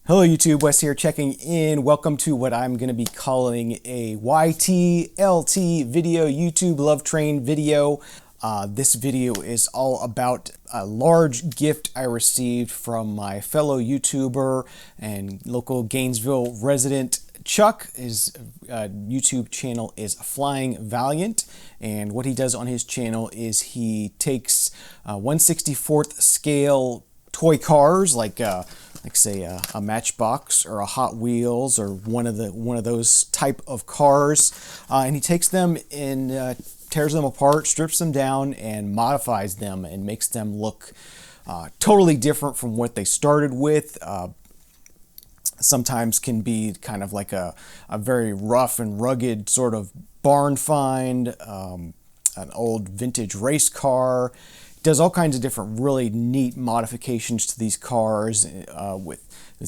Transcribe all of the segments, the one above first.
Hello YouTube, Wes here checking in. Welcome to what I'm going to be calling a YTLT video, YouTube Love Train video. This video is all about a large gift I received from my fellow YouTuber and local Gainesville resident Chuck. His YouTube channel is Flying Valiant, and what he does on his channel is he takes 1/64th scale toy cars like say a Matchbox or a Hot Wheels or one of those type of cars, and he takes them and tears them apart, strips them down, and modifies them and makes them look totally different from what they started with. Sometimes can be kind of like a very rough and rugged sort of barn find, an old vintage race car. Does all kinds of different really neat modifications to these cars with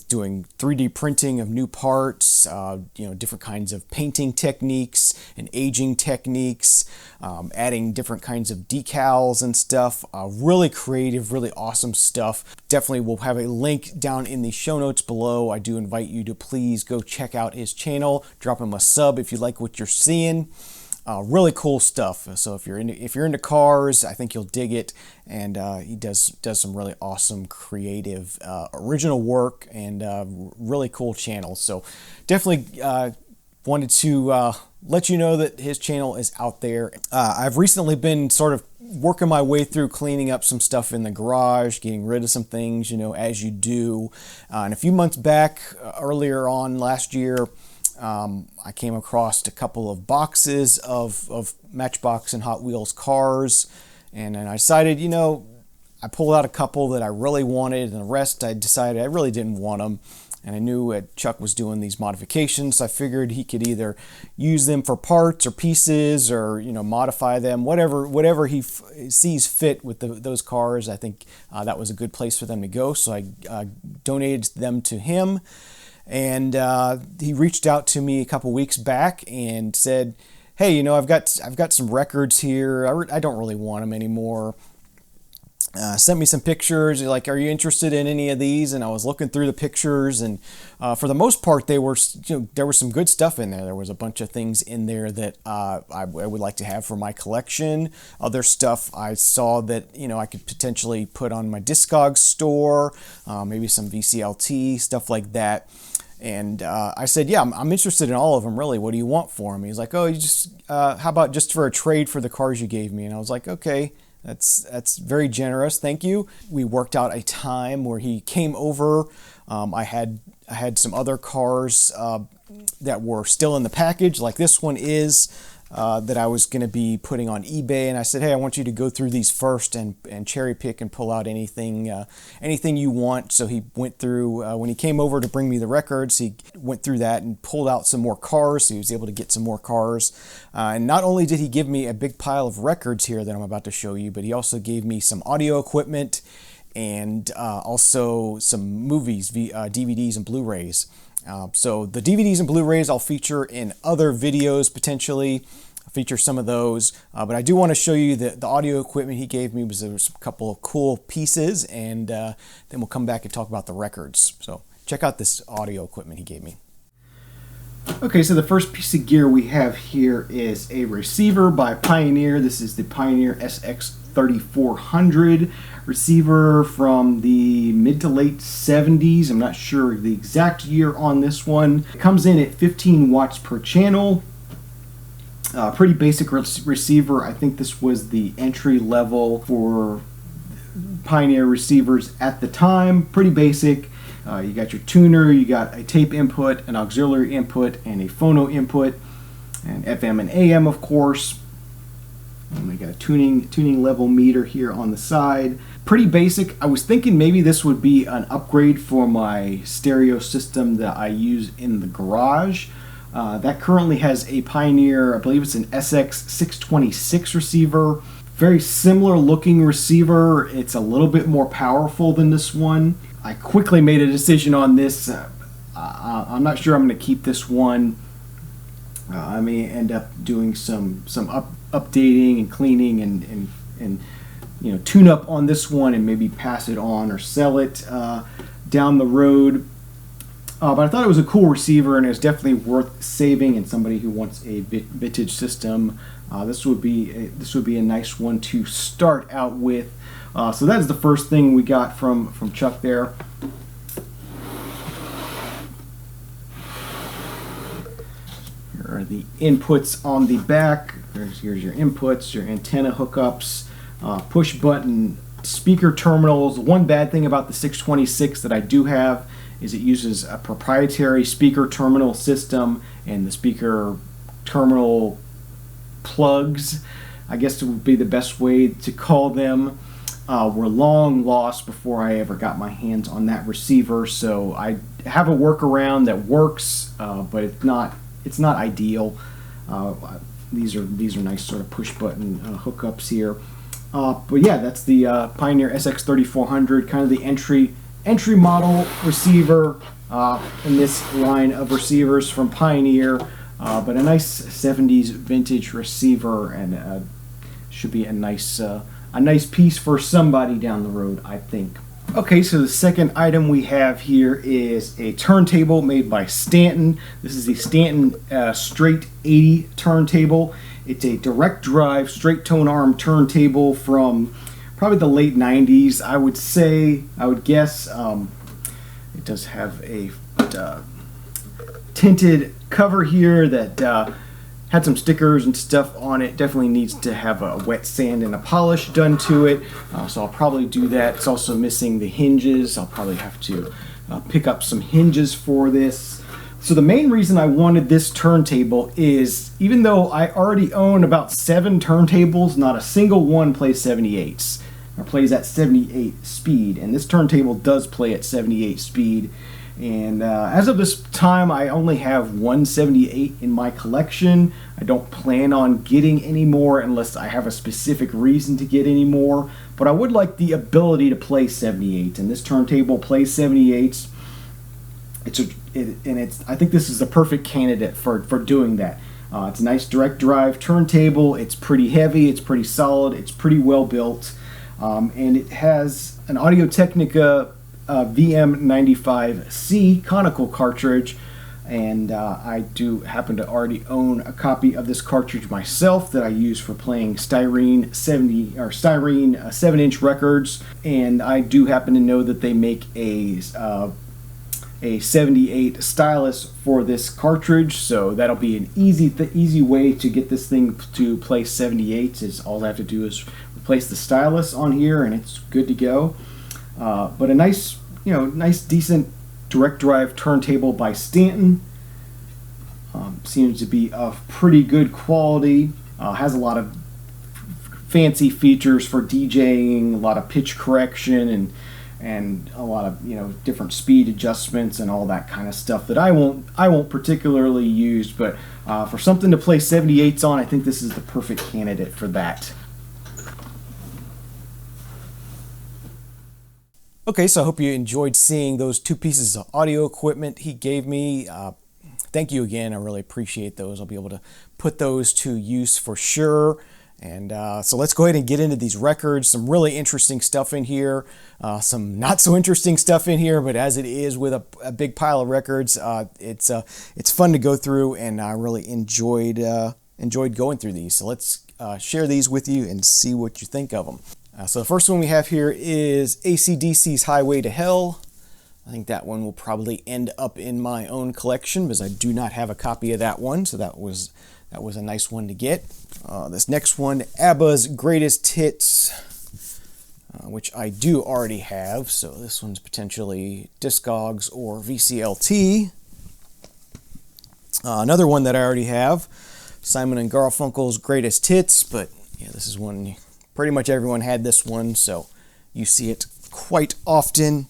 doing 3D printing of new parts, different kinds of painting techniques and aging techniques, adding different kinds of decals and stuff. Really creative, really awesome stuff. Definitely will have a link down in the show notes below. I do invite you to please go check out his channel, drop him a sub if you like what you're seeing. Really cool stuff. So if you're into cars, I think you'll dig it. And he does some really awesome, creative, original work, and really cool channel. So definitely wanted to let you know that his channel is out there. I've recently been sort of working my way through cleaning up some stuff in the garage, getting rid of some things, as you do. And a few months back, earlier on last year, I came across a couple of boxes of Matchbox and Hot Wheels cars, and then I decided, I pulled out a couple that I really wanted, and the rest I decided I really didn't want them. And I knew Chuck was doing these modifications, so I figured he could either use them for parts or pieces, or modify them, whatever he sees fit with those cars. I think that was a good place for them to go, so I donated them to him. And he reached out to me a couple weeks back and said, "Hey, I've got some records here. I don't really want them anymore." Sent me some pictures. Like, "Are you interested in any of these?" And I was looking through the pictures, and for the most part, there was some good stuff in there. There was a bunch of things in there that I would like to have for my collection. Other stuff I saw that I could potentially put on my Discogs store, maybe some VCLT stuff like that. And I said, "Yeah, I'm interested in all of them, really. What do you want for them?" He's like, "Oh, how about just for a trade for the cars you gave me?" And I was like, "Okay, that's very generous, thank you." We worked out a time where he came over. I had some other cars that were still in the package, like this one is, that I was going to be putting on eBay, and I said, "Hey, I want you to go through these first and cherry pick and pull out anything you want." So he went through, when he came over to bring me the records, he went through that and pulled out some more cars, so he was able to get some more cars. And not only did he give me a big pile of records here that I'm about to show you, but he also gave me some audio equipment and also some movies, DVDs and Blu-rays. So the DVDs and Blu-rays I'll feature in other videos potentially. I'll feature some of those, but I do want to show you the audio equipment he gave me. There was a couple of cool pieces, and then we'll come back and talk about the records. So check out this audio equipment he gave me. Okay, so the first piece of gear we have here is a receiver by Pioneer. This is the Pioneer SX3400 receiver from the mid to late 70s. I'm not sure the exact year on this one. It comes in at 15 watts per channel. Pretty basic receiver. I think this was the entry level for Pioneer receivers at the time. Pretty basic. You got your tuner, you got a tape input, an auxiliary input, and a phono input, and FM and AM, of course. And we got a tuning level meter here on the side. Pretty basic. I was thinking maybe this would be an upgrade for my stereo system that I use in the garage. That currently has a Pioneer, I believe it's an SX626 receiver. Very similar looking receiver. It's a little bit more powerful than this one. I quickly made a decision on this. I'm not sure I'm going to keep this one. I may end up doing some updating and cleaning and tune up on this one and maybe pass it on or sell it down the road. But I thought it was a cool receiver, and it's definitely worth saving. And somebody who wants a vintage system, this would be a nice one to start out with. So that is the first thing we got from Chuck there. Here are the inputs on the back. Here's your inputs, your antenna hookups, push button speaker terminals. One bad thing about the 626 that I do have is it uses a proprietary speaker terminal system, and the speaker terminal plugs, I guess it would be the best way to call them, were long lost before I ever got my hands on that receiver. So I have a workaround that works, but it's not ideal. These are nice sort of push button hookups here. But yeah, that's the Pioneer SX3400, kind of the entry model receiver in this line of receivers from Pioneer. But a nice 70s vintage receiver, and should be a nice piece for somebody down the road, I think. Okay, so the second item we have here is a turntable made by Stanton. This is the Stanton Straight 80 turntable. It's a direct drive, straight tone arm turntable from probably the late 90s, I would guess. It does have a tinted cover here that had some stickers and stuff on it. Definitely needs to have a wet sand and a polish done to it, so I'll probably do that. It's also missing the hinges. I'll probably have to pick up some hinges for this. So the main reason I wanted this turntable is, even though I already own about 7 turntables, not a single one plays 78s, or plays at 78 speed, and this turntable does play at 78 speed. And as of this time, I only have 178 in my collection. I don't plan on getting any more unless I have a specific reason to get any more. But I would like the ability to play 78s, and this turntable plays 78s. I think this is the perfect candidate for doing that. It's a nice direct drive turntable. It's pretty heavy. It's pretty solid. It's pretty well built, and it has an Audio-Technica VM95C conical cartridge, and I do happen to already own a copy of this cartridge myself that I use for playing Styrene 7-inch records, and I do happen to know that they make a 78 stylus for this cartridge, so that'll be an easy way to get this thing to play 78s. Is all I have to do is replace the stylus on here, and it's good to go. But a nice decent direct drive turntable by Stanton. Seems to be of pretty good quality. Has a lot of fancy features for DJing, a lot of pitch correction, and a lot of different speed adjustments and all that kind of stuff that I won't particularly use. But for something to play 78s on, I think this is the perfect candidate for that. Okay, so I hope you enjoyed seeing those 2 pieces of audio equipment he gave me. Thank you again. I really appreciate those. I'll be able to put those to use for sure. And so let's go ahead and get into these records. Some really interesting stuff in here, some not so interesting stuff in here, but as it is with a big pile of records, it's fun to go through, and I really enjoyed going through these. So let's share these with you and see what you think of them. So the first one we have here is AC/DC's Highway to Hell. I think that one will probably end up in my own collection because I do not have a copy of that one, so that was a nice one to get. This next one, ABBA's Greatest Hits, which I do already have, so this one's potentially Discogs or VCLT. Another one that I already have, Simon & Garfunkel's Greatest Hits, but yeah, this is one, pretty much everyone had this one, so you see it quite often.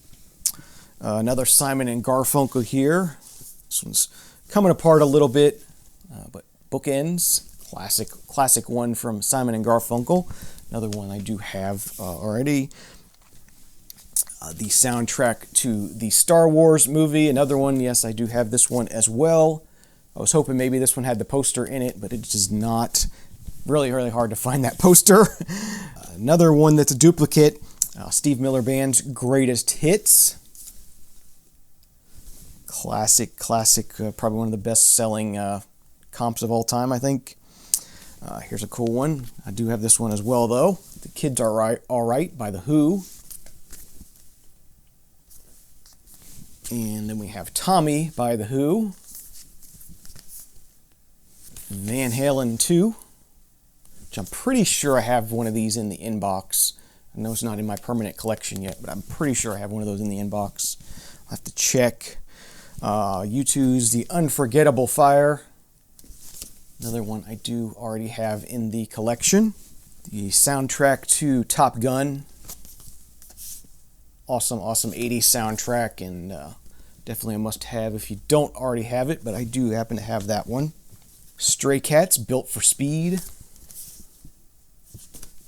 Another Simon & Garfunkel here. This one's coming apart a little bit, but Bookends, classic one from Simon & Garfunkel. Another one I do have already. The soundtrack to the Star Wars movie. Another one, yes, I do have this one as well. I was hoping maybe this one had the poster in it, but it does not. Really, really hard to find that poster. Another one that's a duplicate, Steve Miller Band's Greatest Hits. classic, probably one of the best-selling comps of all time, I think. Here's a cool one. I do have this one as well, though. The Kids Are All Right by The Who. And then we have Tommy by The Who. Van Halen 2, which I'm pretty sure I have one of these in the inbox. I know it's not in my permanent collection yet, but I'm pretty sure I have one of those in the inbox. I'll have to check. U2's The Unforgettable Fire. Another one I do already have in the collection. The soundtrack to Top Gun. Awesome 80s soundtrack, and definitely a must-have if you don't already have it, but I do happen to have that one. Stray Cats, Built for Speed.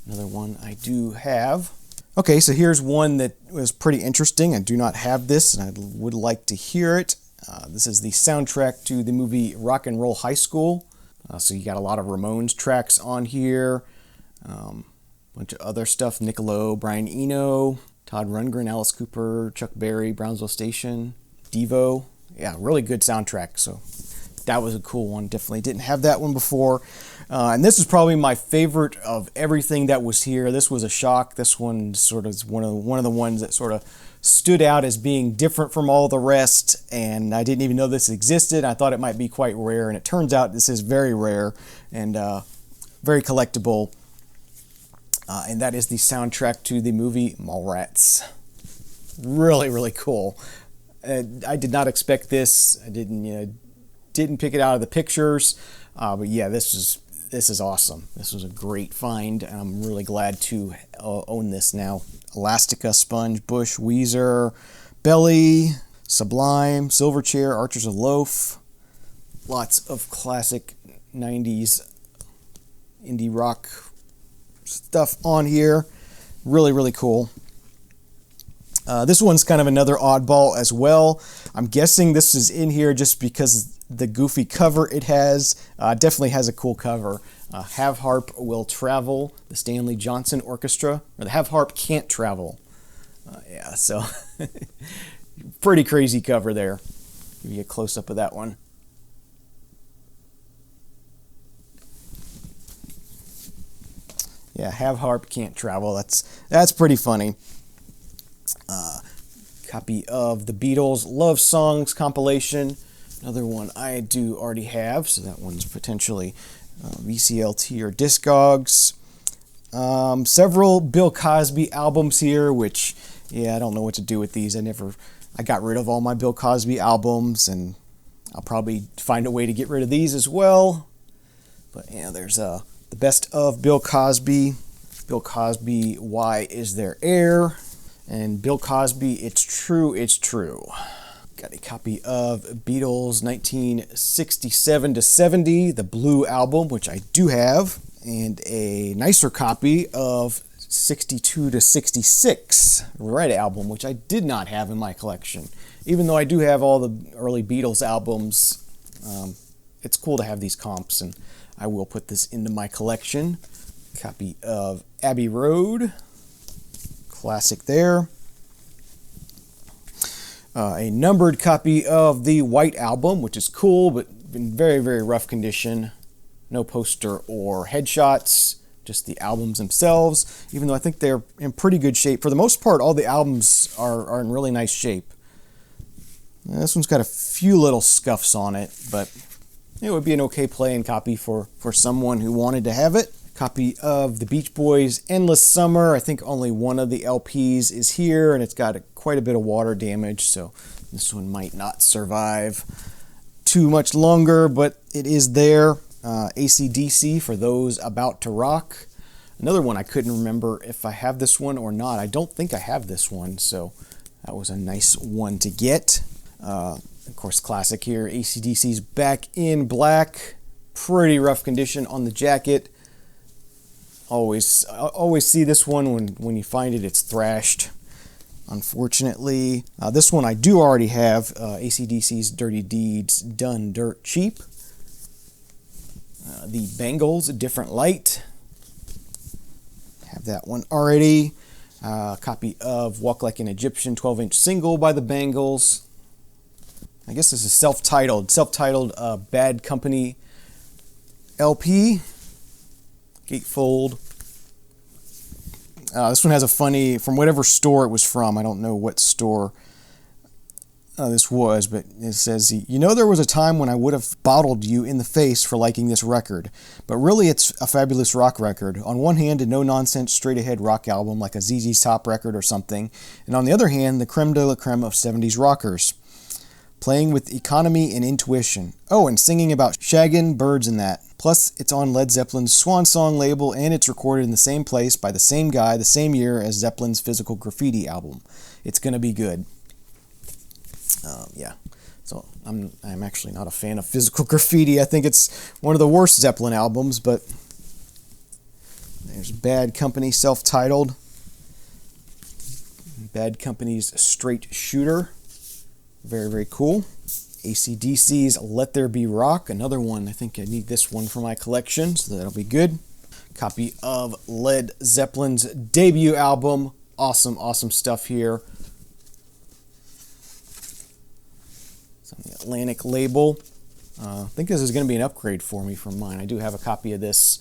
Another one I do have. Okay, so here's one that was pretty interesting. I do not have this, and I would like to hear it. This is the soundtrack to the movie Rock and Roll High School. So you got a lot of Ramones tracks on here. Bunch of other stuff. Nick Lowe, Brian Eno, Todd Rundgren, Alice Cooper, Chuck Berry, Brownsville Station, Devo. Yeah, really good soundtrack. So that was a cool one. Definitely didn't have that one before. And this is probably my favorite of everything that was here. This was a shock. This one sort of is one of the ones that sort of stood out as being different from all the rest, and I didn't even know this existed. I thought it might be quite rare, and it turns out this is very rare and very collectible. And that is the soundtrack to the movie Mallrats. Really cool. I did not expect this. I didn't pick it out of the pictures, but yeah, this is awesome. This was a great find, and I'm really glad to own this now. Elastica, Sponge, Bush, Weezer, Belly, Sublime, Silverchair, Archers of Loaf. Lots of classic 90s indie rock stuff on here. Really cool. This one's kind of another oddball as well. I'm guessing this is in here just because the goofy cover it has. Definitely has a cool cover. Have Harp Will Travel, the Stanley Johnson Orchestra, or the Have Harp Can't Travel. Yeah, so pretty crazy cover there. Give you a close-up of that one. Yeah, Have Harp Can't Travel. That's pretty funny. Copy of the Beatles Love Songs compilation. Another one I do already have, so that one's potentially VCLT or Discogs. Several Bill Cosby albums here, which, yeah, I don't know what to do with these. I got rid of all my Bill Cosby albums, and I'll probably find a way to get rid of these as well. But yeah, there's the best of Bill Cosby. Bill Cosby, Why Is There Air? And Bill Cosby, It's True, It's True. Got a copy of Beatles 1967 to 70, the Blue Album, which I do have, and a nicer copy of 62 to 66, Red Album, which I did not have in my collection. Even though I do have all the early Beatles albums, it's cool to have these comps, and I will put this into my collection. Copy of Abbey Road, classic there. A numbered copy of the White Album, which is cool, but in very rough condition. No poster or headshots, just the albums themselves, even though I think they're in pretty good shape. For the most part, all the albums are in really nice shape. This one's got a few little scuffs on it, but it would be an okay playing copy for someone who wanted to have it. Copy of the Beach Boys' Endless Summer. I think only one of the LPs is here, and it's got quite a bit of water damage, so this one might not survive too much longer, but it is there. AC/DC, For Those About to Rock. Another one I couldn't remember if I have this one or not. I don't think I have this one, so that was a nice one to get. Of course, classic here. AC/DC's Back in Black. Pretty rough condition on the jacket. Always see this one when you find it, it's thrashed, unfortunately. This one I do already have, AC/DC's Dirty Deeds Done Dirt Cheap. The Bangles, A Different Light. Have that one already. Copy of Walk Like an Egyptian 12-inch single by the Bangles. I guess this is self-titled Bad Company LP, gatefold. This one has a funny, from whatever store it was from, I don't know what store this was, but it says, you know, there was a time when I would have bottled you in the face for liking this record, but really it's a fabulous rock record. On one hand, a no-nonsense, straight-ahead rock album like a ZZ Top record or something, and on the other hand, the creme de la creme of 70s rockers, playing with economy and intuition. Oh, and singing about shaggin' birds and that. Plus, it's on Led Zeppelin's Swan Song label, and it's recorded in the same place by the same guy the same year as Zeppelin's Physical Graffiti album. It's gonna be good. Yeah, so I'm actually not a fan of Physical Graffiti. I think it's one of the worst Zeppelin albums, but there's Bad Company, self-titled. Bad Company's Straight Shooter. Very, very cool. AC/DC's Let There Be Rock, another one. I think I need this one for my collection, so that'll be good. Copy of Led Zeppelin's debut album. Awesome, awesome stuff here. It's on the Atlantic label. I think this is going to be an upgrade for me from mine. I do have a copy of this.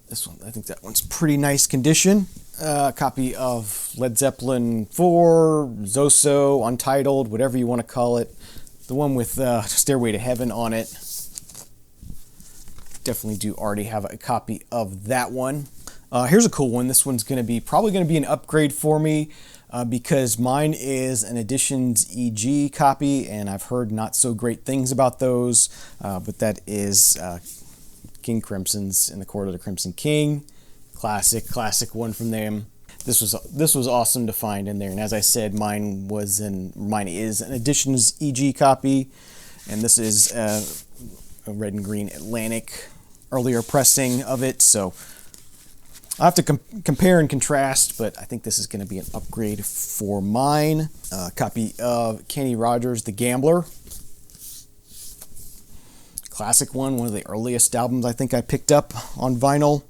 This one, I think that one's pretty nice condition. Copy of Led Zeppelin 4, Zoso, Untitled, whatever you want to call it. The one with Stairway to Heaven on it. Definitely do already have a copy of that one. Here's a cool one. This one's probably going to be an upgrade for me because mine is an Editions EG copy, and I've heard not so great things about those. But that is King Crimson's In the Court of the Crimson King. Classic one from them. This was awesome to find in there, and as I said, mine is an Editions EG copy, and this is a red and green Atlantic earlier pressing of it. So I'll have to compare and contrast, but I think this is going to be an upgrade for mine. Copy of Kenny Rogers' The Gambler. Classic one of the earliest albums I think I picked up on vinyl.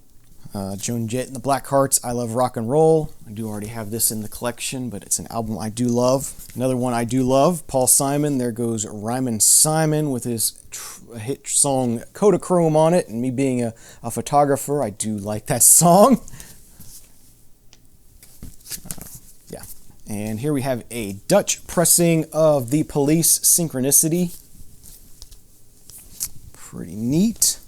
Joan Jett and the Blackhearts, I Love Rock and Roll. I do already have this in the collection, but it's an album I do love. Another one I do love, Paul Simon. There goes Ryman Simon with his hit song Kodachrome on it, and me being a photographer, I do like that song. Yeah. And here we have a Dutch pressing of The Police, Synchronicity. Pretty neat.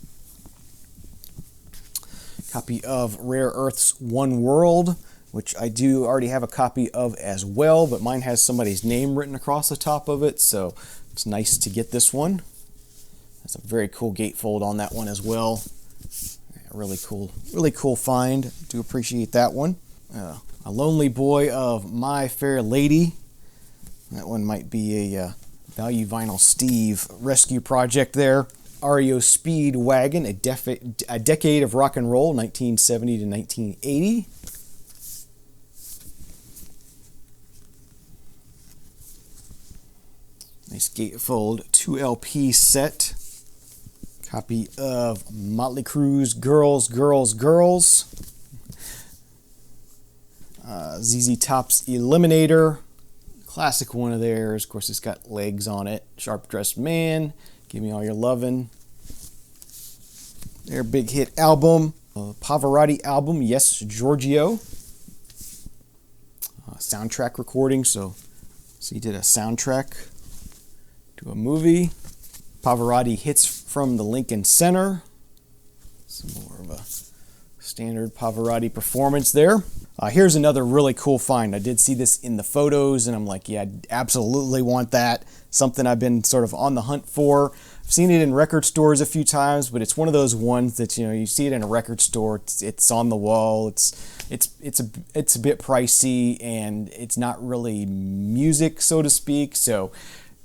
Copy of Rare Earth's One World, which I do already have a copy of as well, but mine has somebody's name written across the top of it, so it's nice to get this one. That's a very cool gatefold on that one as well. Really cool find. Do appreciate that one. A Lonely Boy of My Fair Lady. That one might be a Value Vinyl Steve rescue project there. REO Speedwagon, a decade of rock and roll, 1970 to 1980. Nice gatefold 2LP set. Copy of Motley Crue's Girls, Girls, Girls. ZZ Top's Eliminator. Classic one of theirs. Of course, it's got legs on it. Sharp Dressed Man. Give Me All Your Lovin'. Their big hit album. Pavarotti album, Yes, Giorgio. Soundtrack recording, so he did a soundtrack to a movie. Pavarotti Hits from the Lincoln Center. Some more of a standard Pavarotti performance there. Here's another really cool find. I did see this in the photos, and I'm like, yeah, I absolutely want that. Something I've been sort of on the hunt for. I've seen it in record stores a few times, but it's one of those ones that, you see it in a record store. It's on the wall. It's a bit pricey, and it's not really music, so to speak. So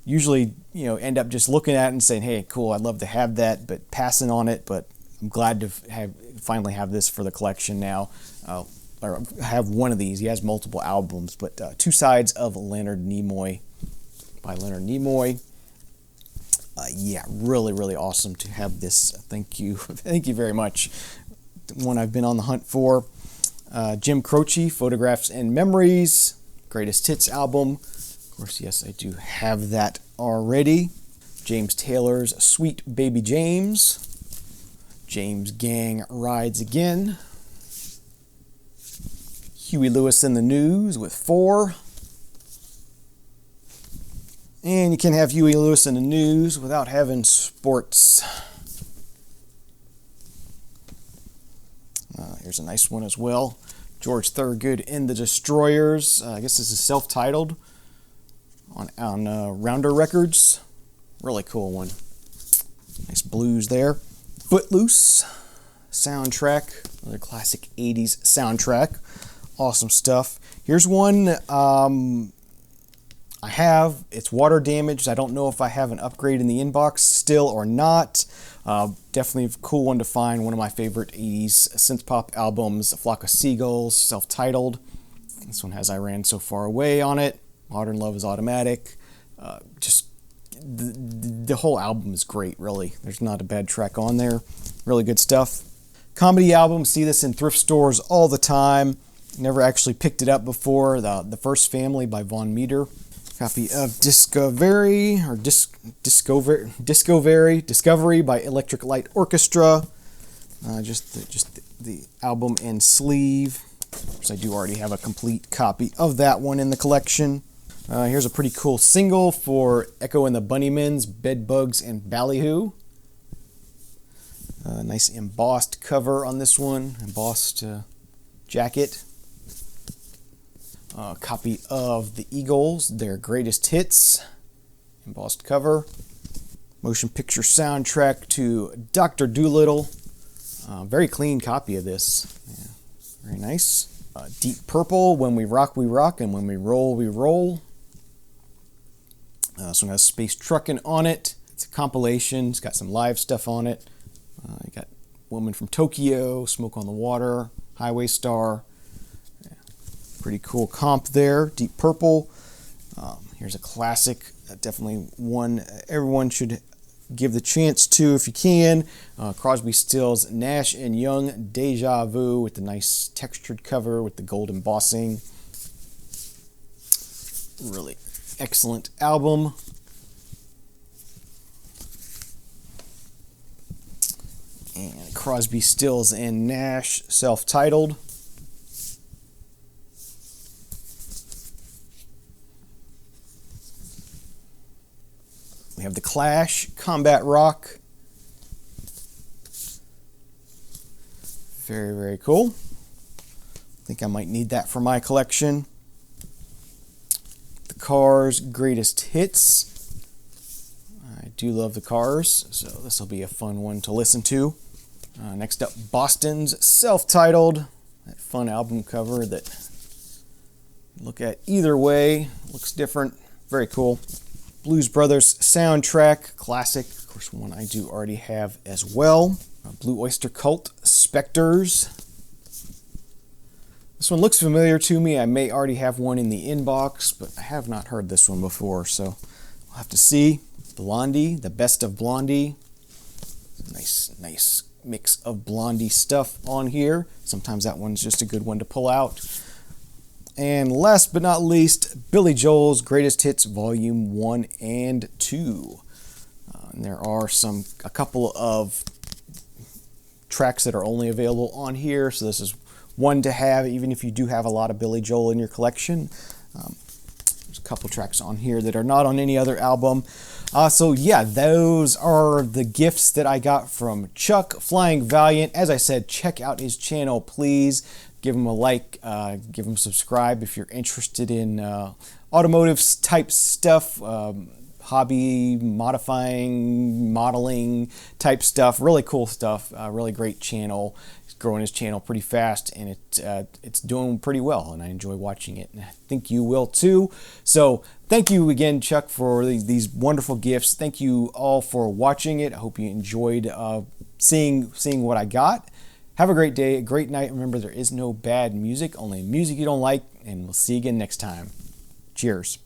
usually, end up just looking at it and saying, hey, cool, I'd love to have that, but passing on it. But I'm glad to finally have this for the collection now. Or have one of these. He has multiple albums, but Two Sides of Leonard Nimoy by Leonard Nimoy. Yeah, really awesome to have this. Thank you very much. One I've been on the hunt for. Jim Croce, Photographs and Memories, Greatest Hits album. Of course, yes, I do have that already. James Taylor's Sweet Baby James. James Gang Rides Again. Huey Lewis in the News with 4. And you can have Huey Lewis in the News without having sports. Here's a nice one as well. George Thorogood in the Destroyers. I guess this is self-titled on Rounder Records. Really cool one. Nice blues there. Footloose soundtrack. Another classic 80s soundtrack. Awesome stuff. Here's one I have. It's water damaged. I don't know if I have an upgrade in the inbox still or not. Definitely a cool one to find. One of my favorite 80s synth pop albums, A Flock of Seagulls, self-titled. This one has I Ran So Far Away on it. Modern Love is Automatic. Just the whole album is great, really. There's not a bad track on there. Really good stuff. Comedy album. See this in thrift stores all the time. Never actually picked it up before. The First Family by Von Meter. Copy of Discovery by Electric Light Orchestra. Just the album and sleeve. Because I do already have a complete copy of that one in the collection. Here's a pretty cool single for Echo and the Bunnymen, Bedbugs and Ballyhoo. Nice embossed cover on this one, embossed jacket. Copy of the Eagles, their greatest hits, embossed cover. Motion picture soundtrack to Dr. Dolittle. Very clean copy of this. Yeah, very nice. Deep Purple, When We Rock, We Rock, and When We Roll, We Roll. This one has Space Truckin' on it. It's a compilation. It's got some live stuff on it. You got Woman from Tokyo, Smoke on the Water, Highway Star. Yeah, pretty cool comp there. Deep Purple. Here's a classic. Definitely one everyone should give the chance to if you can. Crosby, Stills, Nash & Young, Deja Vu with the nice textured cover with the gold embossing. Really excellent album. And Crosby, Stills, and Nash, self-titled. We have The Clash, Combat Rock. Very, very cool. I think I might need that for my collection. The Cars, Greatest Hits. I do love the Cars, so this will be a fun one to listen to. Next up, Boston's, self-titled. That fun album cover that look at either way. Looks different. Very cool. Blues Brothers soundtrack, classic. Of course, one I do already have as well. Blue Oyster Cult, Spectres. This one looks familiar to me. I may already have one in the inbox, but I have not heard this one before, so we'll have to see. Blondie, The Best of Blondie. Nice mix of Blondie stuff on here. Sometimes that one's just a good one to pull out. And last but not least, Billy Joel's Greatest Hits Volume 1 and 2. And there are a couple of tracks that are only available on here, so this is one to have even if you do have a lot of Billy Joel in your collection. There's a couple tracks on here that are not on any other album. So yeah, those are the gifts that I got from Chuck Flying Valiant. As I said, check out his channel, please. Give him a like, give him subscribe if you're interested in automotive type stuff, hobby, modifying, modeling type stuff. Really cool stuff, really great channel. He's growing his channel pretty fast, and it's doing pretty well, and I enjoy watching it, and I think you will too. So thank you again, Chuck, for these wonderful gifts. Thank you all for watching it. I hope you enjoyed seeing what I got. Have a great day, a great night. Remember, there is no bad music, only music you don't like, and we'll see you again next time. Cheers.